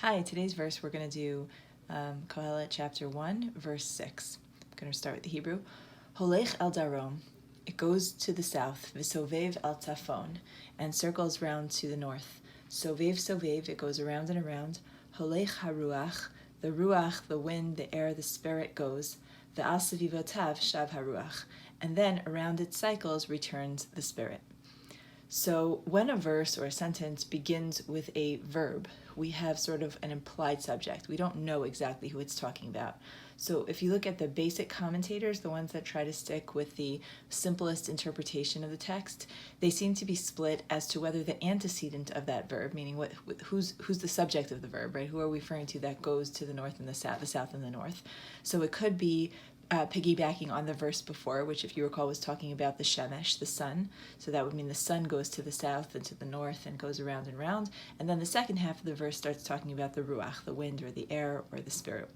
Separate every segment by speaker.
Speaker 1: Hi, today's verse we're going to do Kohelet chapter 1, verse 6. I'm going to start with the Hebrew. Holech el darom, it goes to the south, v'sovev el tafon, and circles round to the north. Sovev, sovev, it goes around and around. Holech haruach, the wind, the air, the spirit goes. Ve'al sevivotav shav haruach, and then around its cycles returns the spirit. So when a verse or a sentence begins with a verb, we have sort of an implied subject. We don't know exactly who it's talking about. So if you look at the basic commentators, the ones that try to stick with the simplest interpretation of the text, they seem to be split as to whether the antecedent of that verb, meaning who's the subject of the verb, right? Who are we referring to that goes to the north and the south and the north. So it could be piggybacking on the verse before, which if you recall was talking about the shemesh, the sun. So that would mean the sun goes to the south and to the north and goes around and round. And then the second half of the verse starts talking about the ruach, the wind or the air or the spirit.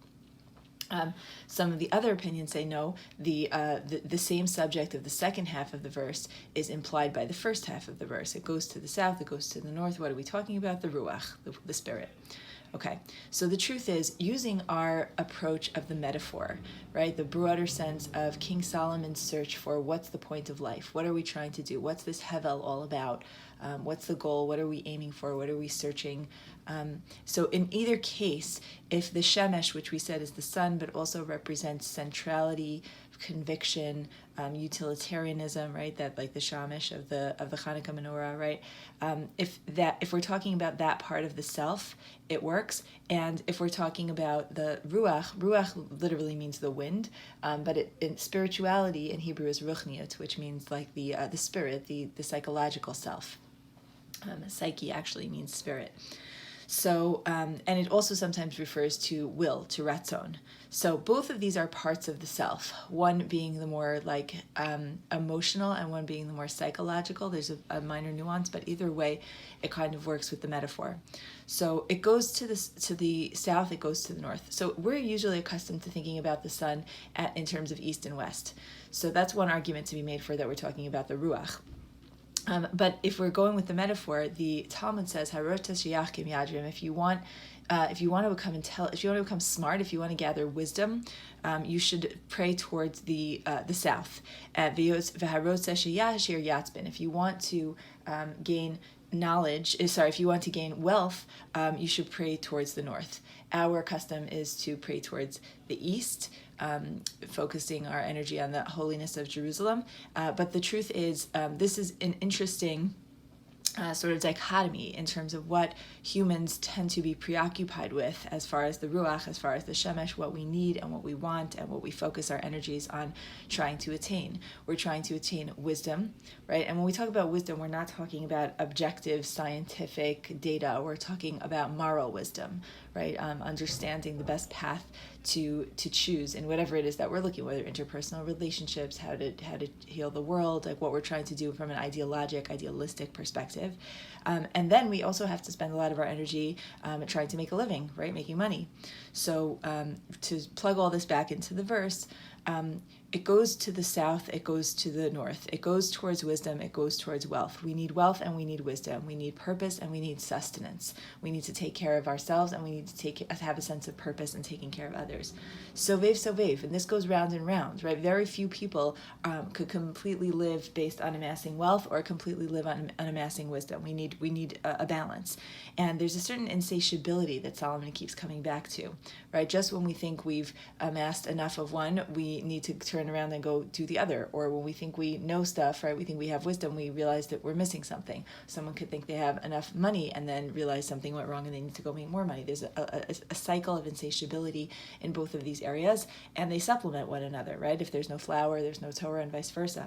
Speaker 1: Some of the other opinions say no, the same subject of the second half of the verse is implied by the first half of the verse. It goes to the south, it goes to the north. What are we talking about? The ruach, the spirit. Okay, so the truth is, using our approach of the metaphor, right, the broader sense of King Solomon's search for what's the point of life, what are we trying to do, what's this Hevel all about, what's the goal, what are we aiming for, what are we searching. So in either case, if the Shemesh, which we said is the sun, but also represents centrality, conviction, utilitarianism, right? That like the shamish of the Hanukkah menorah, right? If we're talking about that part of the self, it works. And if we're talking about the ruach literally means the wind, but in spirituality in Hebrew is ruchniut, which means like the spirit, the psychological self. Psyche actually means spirit. So, and it also sometimes refers to will, to ratzon. So both of these are parts of the self, one being the more like emotional and one being the more psychological. There's a minor nuance, but either way, it kind of works with the metaphor. So it goes to the south, it goes to the north. So we're usually accustomed to thinking about the sun in terms of east and west. So that's one argument to be made for that we're talking about the ruach. But if we're going with the metaphor, the Talmud says, if you want to become smart, if you want to gather wisdom, you should pray towards the south. If you want to gain knowledge, if you want to gain wealth, you should pray towards the north. Our custom is to pray towards the east, focusing our energy on the holiness of Jerusalem. But the truth is, this is an interesting sort of dichotomy in terms of what humans tend to be preoccupied with as far as the ruach, as far as the shemesh, what we need and what we want and what we focus our energies on trying to attain. We're trying to attain wisdom, right? And when we talk about wisdom, we're not talking about objective scientific data. We're talking about moral wisdom, right? Understanding the best path to choose in whatever it is that we're looking, whether interpersonal relationships, how to heal the world, like what we're trying to do from an idealistic perspective. And then we also have to spend a lot of our energy trying to make a living, right? Making money. So to plug all this back into the verse, it goes to the south, it goes to the north. It goes towards wisdom, it goes towards wealth. We need wealth and we need wisdom. We need purpose and we need sustenance. We need to take care of ourselves and we need to have a sense of purpose and taking care of others. Sovev, and this goes round and round, right? Very few people could completely live based on amassing wealth or completely live on amassing wisdom. We need a balance. And there's a certain insatiability that Solomon keeps coming back to, right? Just when we think we've amassed enough of one, we need to turn around and go do the other. Or when we think we know stuff, right, we think we have wisdom, we realize that we're missing something. Someone could think they have enough money and then realize something went wrong and they need to go make more money. There's a cycle of insatiability in both of these areas, and they supplement one another, right? If there's no flower, there's no Torah, and vice versa.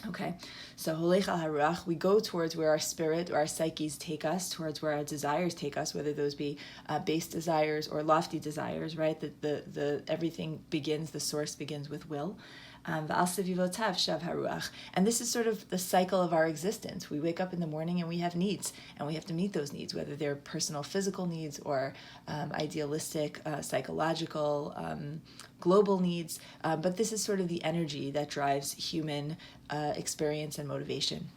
Speaker 1: Okay, so Holech al haruach, we go towards where our spirit or our psyches take us, towards where our desires take us, whether those be base desires or lofty desires, right? The everything begins, the source begins with will. And this is sort of the cycle of our existence. We wake up in the morning and we have needs, and we have to meet those needs, whether they're personal physical needs or idealistic, psychological, global needs. But this is sort of the energy that drives human experience and motivation.